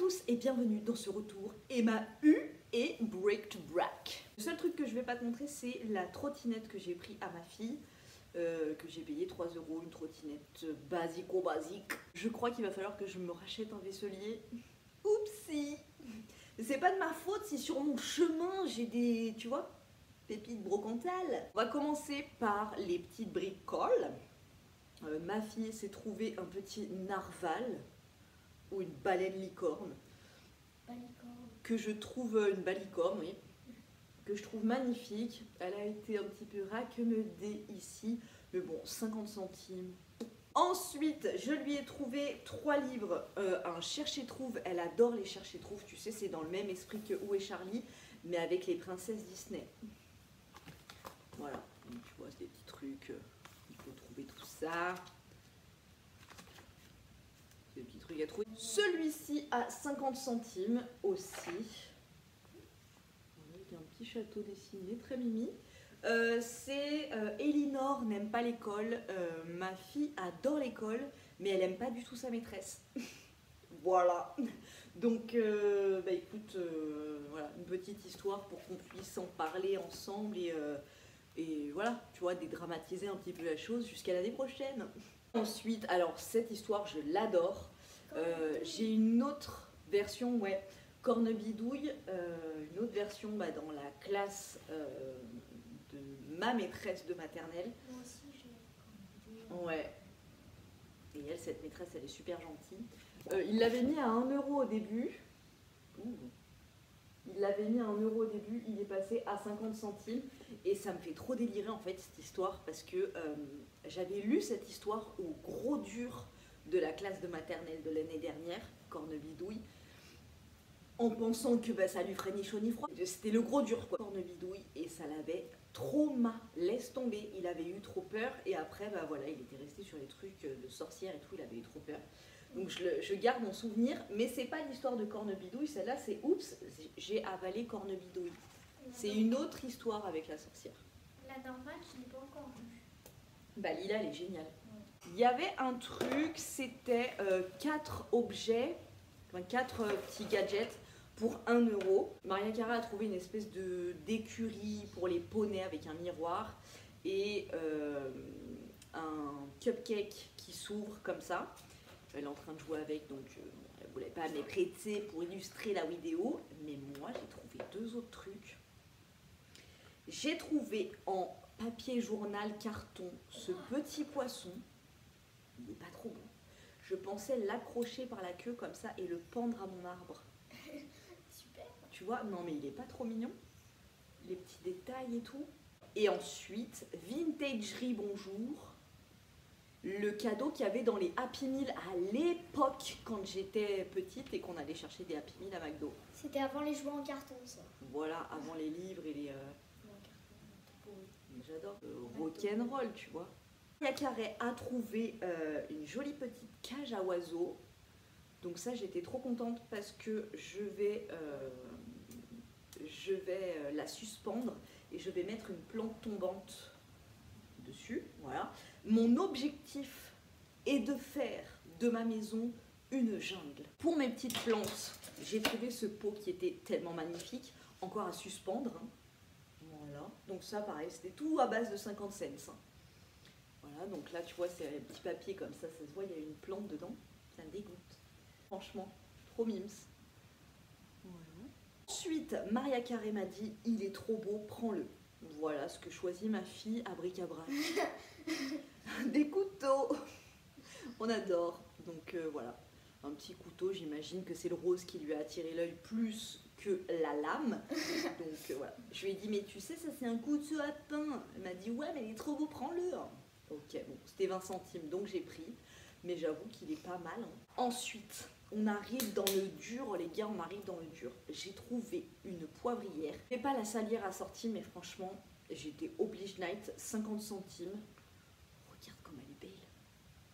tous et bienvenue dans ce retour Emma U et Break to Brack. Le seul truc que je vais pas te montrer, c'est la trottinette que j'ai pris à ma fille, que j'ai payé 3 €, une trottinette basique. Je crois qu'il va falloir que je me rachète un vaisselier. Oupsie! C'est pas de ma faute si sur mon chemin j'ai des, tu vois, pépites brocantales. On va commencer par les petites bricoles. Ma fille s'est trouvée un petit narval ou une baleine licorne. Que je trouve, une balicorne, oui, que je trouve magnifique. Elle a été un petit peu racqueneudée ici, mais bon, 50 centimes. Ensuite, je lui ai trouvé 3 livres, un cherche-et-trouve. Elle adore les cherche-et-trouve, tu sais, c'est dans le même esprit que Où est Charlie, mais avec les princesses Disney. Voilà, donc, tu vois, c'est des petits trucs, il faut trouver tout ça. C'est des petits trucs à trouver. Celui-ci à 50 centimes aussi. Il y a un petit château dessiné, très mimi. C'est Elinor n'aime pas l'école. Ma fille adore l'école, mais elle n'aime pas du tout sa maîtresse. Voilà. Donc, bah écoute, voilà, une petite histoire pour qu'on puisse en parler ensemble et voilà, tu vois, dédramatiser un petit peu la chose jusqu'à l'année prochaine. Ensuite, alors cette histoire, je l'adore. J'ai une autre version, ouais, Cornebidouille, une autre version dans la classe de ma maîtresse de maternelle. Moi aussi, j'ai. Ouais. Et elle, cette maîtresse, elle est super gentille. Il l'avait mis à 1 € au début. Il l'avait mis à 1 € au début, il est passé à 50 centimes. Et ça me fait trop délirer en fait cette histoire parce que j'avais lu cette histoire au gros dur de la classe de maternelle de l'année dernière, Cornebidouille, en pensant que ça lui ferait ni chaud ni froid. C'était le gros dur quoi, Cornebidouille, et ça l'avait laisse tomber. Il avait eu trop peur et après voilà, il était resté sur les trucs de sorcière et tout, il avait eu trop peur. Donc je garde mon souvenir, mais c'est pas l'histoire de Cornebidouille, celle-là c'est oups, j'ai avalé Cornebidouille. C'est une autre histoire avec la sorcière. La normale, je n'ai pas encore vue. Bah Lila, elle est géniale. Il y avait un truc, c'était 4 objets, enfin 4 petits gadgets pour 1 €. Maria Cara a trouvé une espèce d'écurie pour les poneys avec un miroir et un cupcake qui s'ouvre comme ça. Elle est en train de jouer avec, donc elle ne voulait pas me les prêter pour illustrer la vidéo. Mais moi, j'ai trouvé 2 autres trucs. J'ai trouvé en papier journal carton ce petit poisson. Il n'est pas trop bon. Je pensais l'accrocher par la queue comme ça et le pendre à mon arbre. Super. Tu vois, non mais il n'est pas trop mignon. Les petits détails et tout. Et ensuite, Vintagerie Bonjour. Le cadeau qu'il y avait dans les Happy Meal à l'époque quand j'étais petite et qu'on allait chercher des Happy Meal à McDo. C'était avant les jouets en carton, ça. Voilà, avant les livres et les... J'adore rock'n'roll, tu vois. Maria Carré a trouvé une jolie petite cage à oiseaux. Donc ça, j'étais trop contente parce que je vais la suspendre et je vais mettre une plante tombante dessus. Voilà. Mon objectif est de faire de ma maison une jungle. Pour mes petites plantes, j'ai trouvé ce pot qui était tellement magnifique, encore à suspendre. Hein. Voilà, donc ça pareil, c'était tout à base de 50 cents. Hein. Voilà, donc là tu vois, c'est un petit papier comme ça se voit, il y a une plante dedans, ça me dégoûte. Franchement, trop mimes. Voilà. Ensuite, Maria Carré m'a dit, il est trop beau, prends-le. Voilà ce que choisit ma fille à bric-à-brac. Des couteaux. On adore. Donc voilà, un petit couteau, j'imagine que c'est le rose qui lui a attiré l'œil plus que la lame. Donc voilà, je lui ai dit mais tu sais ça c'est un couteau à pain. Elle m'a dit ouais mais il est trop beau, prends-le. Ok, bon c'était 20 centimes donc j'ai pris, mais j'avoue qu'il est pas mal. Hein. Ensuite on arrive dans le dur, les gars, on arrive dans le dur. J'ai trouvé une poivrière. Je n'ai pas la salière assortie mais franchement j'étais oblige night, 50 centimes. Regarde comme elle est belle.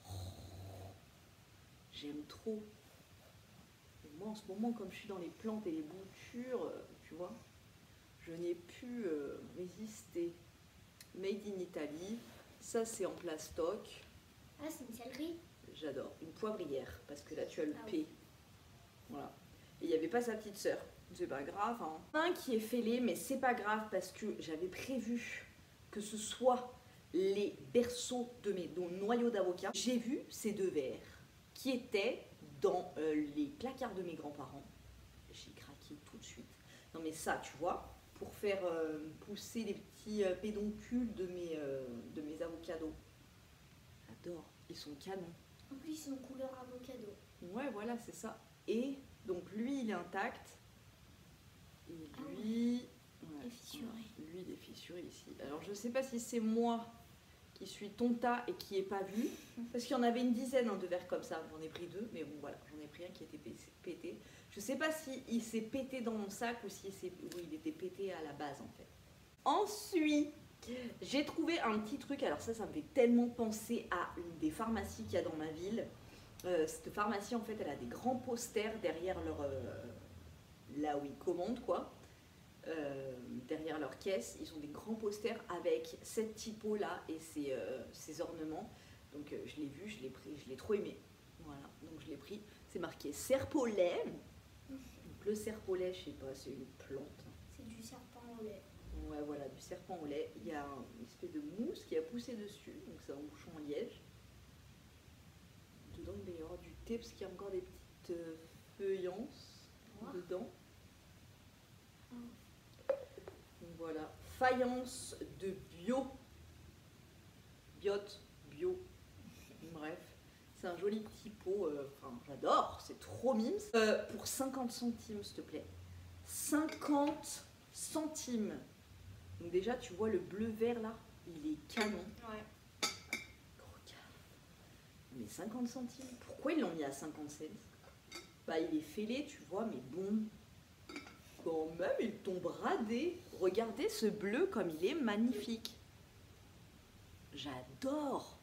Oh, j'aime trop. Moi en ce moment comme je suis dans les plantes et les boutures, tu vois, je n'ai pu résister. Made in Italy, ça c'est en plastoc. Ah c'est une céleri. J'adore, une poivrière, parce que là tu as le P. Oui. Voilà. avait pas sa petite sœur. C'est pas grave. Hein. Un qui est fêlé, mais c'est pas grave parce que j'avais prévu que ce soit les berceaux de mes noyaux d'avocat. J'ai vu ces deux verres qui étaient dans les placards de mes grands-parents. J'ai craqué tout de suite. Non mais ça, tu vois, pour faire pousser les petits pédoncules de mes avocados. J'adore, ils sont canons. En plus, ils sont couleur avocado. Ouais, voilà, c'est ça. Et donc lui, il est intact. Et lui... Ouais, fissuré. Lui, il est fissuré ici. Alors, je sais pas si c'est moi qui suis tonta et qui n'ai pas vu. Parce qu'il y en avait une dizaine de verres comme ça. J'en ai pris 2, mais bon, voilà. J'en ai pris un qui était pété. Je sais pas si il s'est pété dans mon sac ou si il était pété à la base, en fait. Ensuite, j'ai trouvé un petit truc. Alors ça me fait tellement penser à une des pharmacies qu'il y a dans ma ville. Cette pharmacie, en fait, elle a des grands posters derrière leur... là où ils commandent, quoi. Derrière leur caisse, ils ont des grands posters avec cette typo là et ces ornements. Donc je l'ai vu, je l'ai pris, je l'ai trop aimé. Voilà, donc je l'ai pris. C'est marqué serpolet. Donc le serpolet, je sais pas, c'est une plante. C'est du serpent au lait. Ouais, voilà, du serpent au lait. Il y a une espèce de mousse qui a poussé dessus, donc c'est un bouchon en liège. Dedans, il va y avoir du thé parce qu'il y a encore des petites feuillances dedans. Donc voilà, faïence de bio. Biote, bio. Bref, c'est un joli petit pot. Enfin, j'adore, c'est trop mimes. Pour 50 centimes, s'il te plaît. 50 centimes. Donc déjà, tu vois le bleu vert là, il est canon. Ouais. Regarde. Mais 50 centimes. Pourquoi ils l'ont mis à 50 cents? Bah, il est fêlé, tu vois, mais bon. Quand même, ils t'ont bradé. Regardez ce bleu comme il est magnifique. J'adore.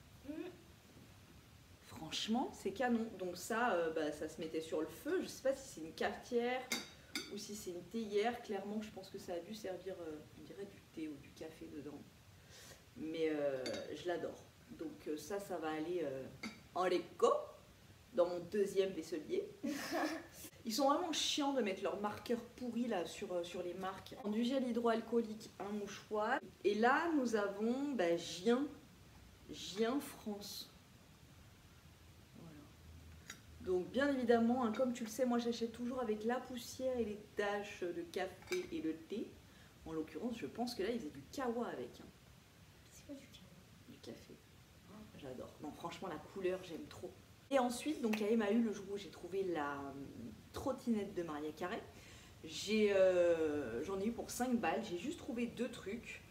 Franchement, c'est canon. Donc ça, ça se mettait sur le feu. Je sais pas si c'est une cafetière ou si c'est une théière. Clairement, je pense que ça a dû servir, on dirait du thé ou du café dedans. Mais je l'adore. Donc ça va aller en l'éco dans mon deuxième vaisselier. Ils sont vraiment chiants de mettre leurs marqueurs pourris là sur les marques. Du gel hydroalcoolique, un mouchoir. Et là, nous avons Gien France. Voilà. Donc bien évidemment, hein, comme tu le sais, moi j'achète toujours avec la poussière et les taches de café et le thé. En l'occurrence, je pense que là, ils faisaient du kawa avec. Hein. C'est quoi du kawa? Du café. J'adore. Non, franchement, la couleur, j'aime trop. Et ensuite, donc à Emmaüs, le jour où j'ai trouvé la trottinette de Maria Carré, j'en ai eu pour 5 balles. J'ai juste trouvé 2 trucs.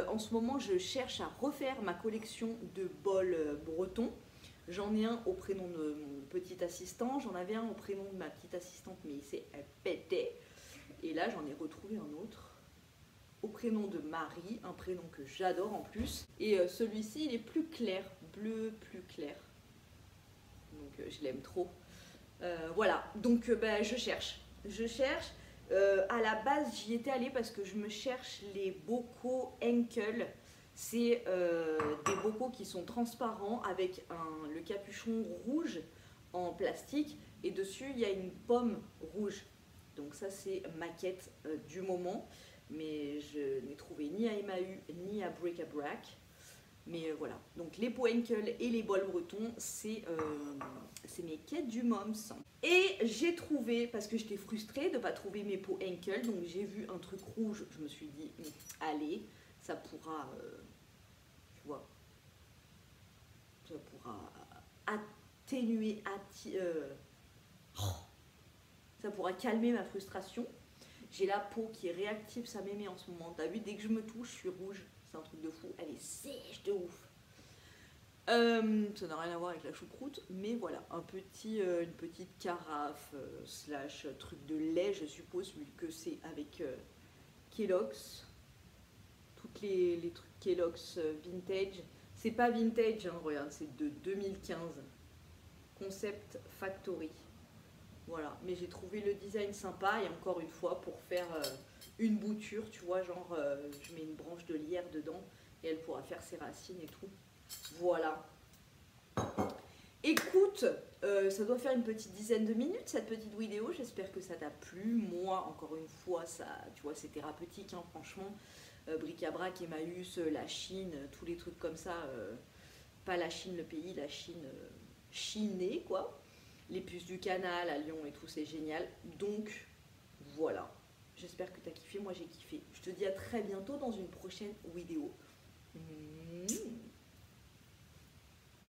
En ce moment, je cherche à refaire ma collection de bols bretons. J'en ai un au prénom de mon petit assistant. J'en avais un au prénom de ma petite assistante, mais il s'est pété. Et là, j'en ai retrouvé un autre au prénom de Marie, un prénom que j'adore en plus. Et celui-ci, il est plus clair, bleu plus clair. Donc je l'aime trop. Voilà, donc je cherche. À la base, j'y étais allée parce que je me cherche les bocaux Henkel. C'est des bocaux qui sont transparents avec le capuchon rouge en plastique. Et dessus, il y a une pomme rouge. Donc ça, c'est ma quête du moment. Mais je n'ai trouvé ni à Emmaüs, ni à Bric-à-Brac. Mais voilà, donc les pots Henkel et les bols bretons, c'est mes quêtes du moms. Et j'ai trouvé, parce que j'étais frustrée de ne pas trouver mes pots Henkel, donc j'ai vu un truc rouge, je me suis dit, allez, ça pourra, tu vois, ça pourra atténuer, ça pourra calmer ma frustration. J'ai la peau qui est réactive, ça m'émet en ce moment. T'as vu, dès que je me touche, je suis rouge. C'est un truc de fou. Elle est sèche de ouf. Ça n'a rien à voir avec la choucroute, mais voilà, une petite carafe slash truc de lait, je suppose, vu que c'est avec Kellogg's. Toutes les trucs Kellogg's vintage. C'est pas vintage, hein, regarde, c'est de 2015. Concept Factory. Voilà, mais j'ai trouvé le design sympa et encore une fois pour faire une bouture, tu vois, genre je mets une branche de lierre dedans et elle pourra faire ses racines et tout. Voilà. Écoute, ça doit faire une petite dizaine de minutes cette petite vidéo. J'espère que ça t'a plu. Moi, encore une fois, ça, tu vois, c'est thérapeutique, hein, franchement. Bric-à-brac, Emmaüs, la Chine, tous les trucs comme ça. Pas la Chine, le pays, la Chine chinée, quoi. Les puces du canal à Lyon et tout, c'est génial. Donc, voilà. J'espère que t'as kiffé. Moi, j'ai kiffé. Je te dis à très bientôt dans une prochaine vidéo.